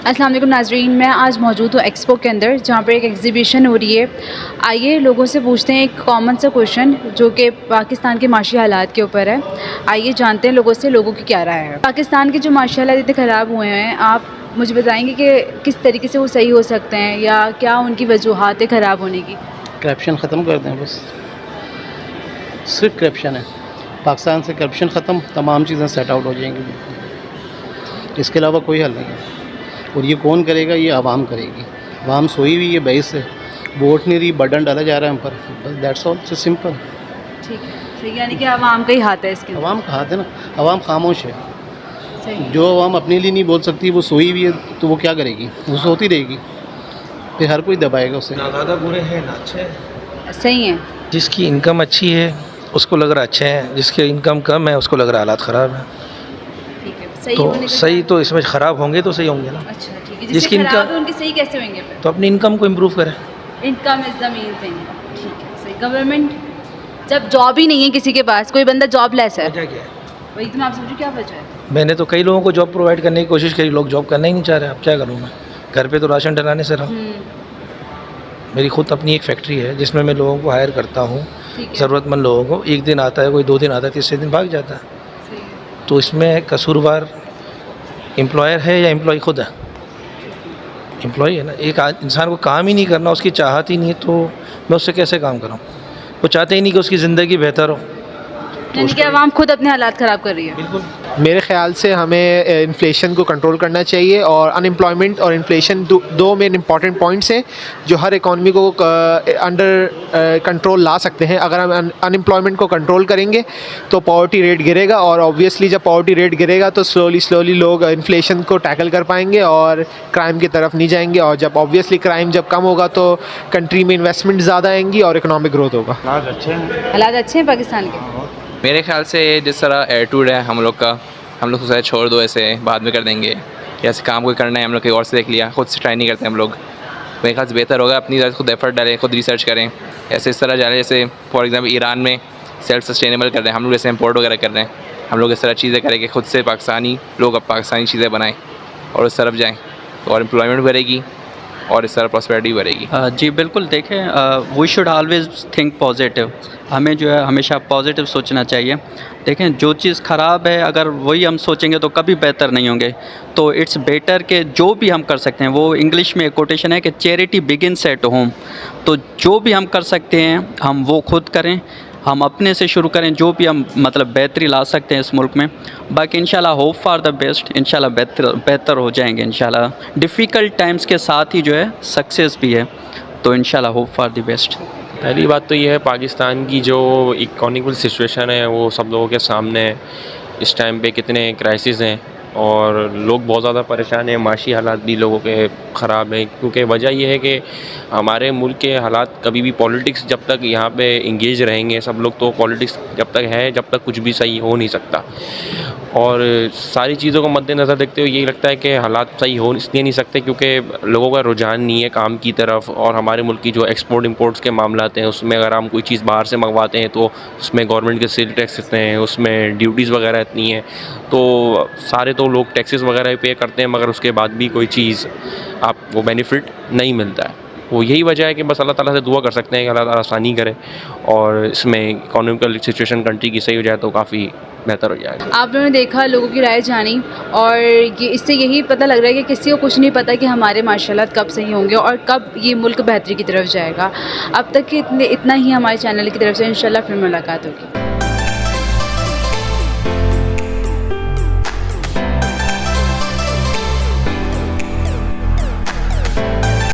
अस्सलाम वालेकुम नाज़रीन, मैं आज मौजूद हूँ एक्सपो के अंदर जहाँ पर एक एग्ज़िबिशन हो रही है। आइए लोगों से पूछते हैं एक कॉमन सा क्वेश्चन जो कि पाकिस्तान के माशी हालात के ऊपर है। आइए जानते हैं लोगों से, लोगों की क्या राय है। पाकिस्तान के जो माशी हालात इतने ख़राब हुए हैं, आप मुझे बताएंगे कि किस तरीके से वो सही हो सकते हैं या क्या उनकी वजूहात है ख़राब होने की? करप्शन ख़त्म कर दें, बस सिर्फ करप्शन है। पाकिस्तान से करप्शन ख़त्म, तमाम चीज़ें सेट आउट हो जाएंगी। इसके अलावा कोई हल नहीं है। और ये कौन करेगा? ये आवाम करेगी। आवाम सोई हुई है बेस से, वोट नहीं रही, बर्डन डाला जा रहा है हम पर। बस दैट्स ऑल, इट्स सिंपल। ठीक है, सही, यानी कि आवाम का ही हाथ है इसके अंदर। आवाम का हाथ है ना। आवाम खामोश है। सही। जो आवाम अपने लिए नहीं बोल सकती, वो सोई हुई है, तो वो क्या करेगी? वो सोती रहेगी, फिर हर कोई दबाएगा उसे। ना ज़्यादा बुरे हैं ना अच्छे हैं। सही है। जिसकी इनकम अच्छी है उसको लग रहा अच्छे हैं, जिसकी इनकम कम है उसको लग रहा हालात ख़राब है। ठीक है, सही तो होने के सही बाद- तो इसमें ख़राब होंगे तो सही होंगे ना। अच्छा, ठीक है। जिसकी जिसकी इनकम- खराब है उनके सही कैसे होंगे फिर? तो अपनी इनकम को इम्प्रूव करें। Income is the main thing. ठीक है, सही। गवर्नमेंट जब जॉब ही नहीं है किसी के पास, कोई बंदा जॉबलेस है, वजह क्या है? वही तो मैं आपसे पूछूं क्या वजह है? मैंने तो कई लोगों को जॉब प्रोवाइड करने की कोशिश करी, लोग जॉब करना ही नहीं चाह रहे। अब क्या करूँ मैं? घर पे तो राशन डलाने से रहा। मेरी खुद अपनी एक फैक्ट्री है जिसमें मैं लोगों को हायर करता हूँ, ठीक है। ज़रूरतमंद लोगों को। एक दिन आता है कोई, 2 दिन आता है, तीसरे दिन भाग जाता है। सही है। तो इसमें कसूरवार एम्प्लॉयर है या एम्प्लॉय खुद है? एम्प्लॉय है ना। एक इंसान को काम ही नहीं करना, उसकी चाहत ही नहीं है, तो मैं उससे कैसे काम कराऊँ? वो चाहते ही नहीं कि उसकी ज़िंदगी बेहतर हो। यानी कि आवाम खुद अपने हालात ख़राब कर रही है। बिल्कुल। मेरे ख़्याल से हमें इन्फ्लेशन को कंट्रोल करना चाहिए, और अनएम्प्लॉयमेंट और इन्फ्लेशन दो मेन इंपॉर्टेंट पॉइंट्स हैं जो हर इकॉनमी को अंडर कंट्रोल ला सकते हैं। अगर हम अनएम्प्लॉयमेंट को कंट्रोल करेंगे तो पॉवर्टी रेट गिरेगा, और ऑब्वियसली जब पॉवर्टी रेट गिरेगा तो स्लोली लोग इन्फ्लेशन को टैकल कर पाएंगे और क्राइम की तरफ नहीं जाएंगे। और जब ऑब्वियसली क्राइम जब कम होगा तो कंट्री में इन्वेस्टमेंट ज़्यादा आएंगी और इकोनॉमिक ग्रोथ होगा। हालात अच्छे हैं पाकिस्तान के? मेरे ख्याल से जिस तरह एटीट्यूड है हम लोग का, हम लोग सोचा है छोड़ दो, ऐसे बाद में कर देंगे, या ऐसे काम कोई करना है हम लोग कहीं और से देख लिया, खुद से ट्राई नहीं करते हम लोग। मेरे ख्याल से बेहतर होगा अपनी तरफ खुद एफर्ट डालें, खुद रिसर्च करें, ऐसे इस तरह जाने। जैसे फॉर एग्जांपल ईरान में सेल्फ सस्टेनेबल कर रहे हैं, हम लोग जैसे इम्पोर्ट वगैरह कर रहे हैं, हम लोग इस तरह चीज़ें करें कि खुद से पाकिस्तानी लोग अब पाकिस्तानी चीज़ें बनाएँ और उस तरफ जाएँ, तो और एम्प्लॉयमेंट बढ़ेगी और इस तरह प्रॉस्पेरिटी बढ़ेगी। जी बिल्कुल, देखें we should always think positive. हमें जो है हमेशा पॉजिटिव सोचना चाहिए। देखें जो चीज़ ख़राब है अगर वही हम सोचेंगे तो कभी बेहतर नहीं होंगे। तो इट्स बेटर कि जो भी हम कर सकते हैं, वो इंग्लिश में एक कोटेशन है कि चैरिटी बिगिन्स एट होम। तो जो भी हम कर सकते हैं हम वो खुद करें, हम अपने से शुरू करें, जो भी हम मतलब बेहतरी ला सकते हैं इस मुल्क में। बाकी इंशाल्लाह होप फॉर द बेस्ट, इंशाल्लाह बेहतर हो जाएंगे इंशाल्लाह। डिफ़िकल्ट टाइम्स के साथ ही जो है सक्सेस भी है, तो इंशाल्लाह होप फॉर द बेस्ट। पहली बात तो ये है, पाकिस्तान की जो इकोनॉमिकल सिचुएशन है वो सब लोगों के सामने है। इस टाइम पे कितने क्राइसिस हैं और लोग बहुत ज़्यादा परेशान हैं। माशी हालात भी लोगों के ख़राब हैं, क्योंकि वजह यह है कि हमारे मुल्क के हालात कभी भी, पॉलिटिक्स जब तक यहाँ पे इंगेज रहेंगे सब लोग, तो पॉलिटिक्स जब तक है जब तक कुछ भी सही हो नहीं सकता। और सारी चीज़ों को मद्देनज़र देखते हुए यही लगता है कि हालात सही हो इसलिए नहीं सकते क्योंकि लोगों का रुझान नहीं है काम की तरफ। और हमारे मुल्क की जो एक्सपोर्ट इंपोर्ट्स के मामलात हैं उसमें अगर हम कोई चीज़ बाहर से मंगवाते हैं तो उसमें गवर्नमेंट के सेल टैक्स इतने हैं, उसमें ड्यूटीज़ वगैरह इतनी हैं, तो सारे तो लोग टैक्सेस वगैरह पे करते हैं, मगर उसके बाद भी कोई चीज़ आपको बेनिफिट नहीं मिलता है। वो यही वजह है कि बस अल्लाह ताला से दुआ कर सकते हैं कि अल्लाह ताला आसानी करे और इसमें इकोनॉमिकल सिचुएशन कंट्री की सही हो जाए तो काफ़ी बेहतर हो जाएगा। आप लोगों ने देखा, लोगों की राय जानी, और ये इससे यही पता लग रहा है कि किसी को कुछ नहीं पता कि हमारे माशाल्लाह कब सही होंगे और कब ये मुल्क बेहतरी की तरफ जाएगा। अब तक के इतना ही हमारे चैनल की तरफ से। इंशाल्लाह फिर मुलाकात होगी।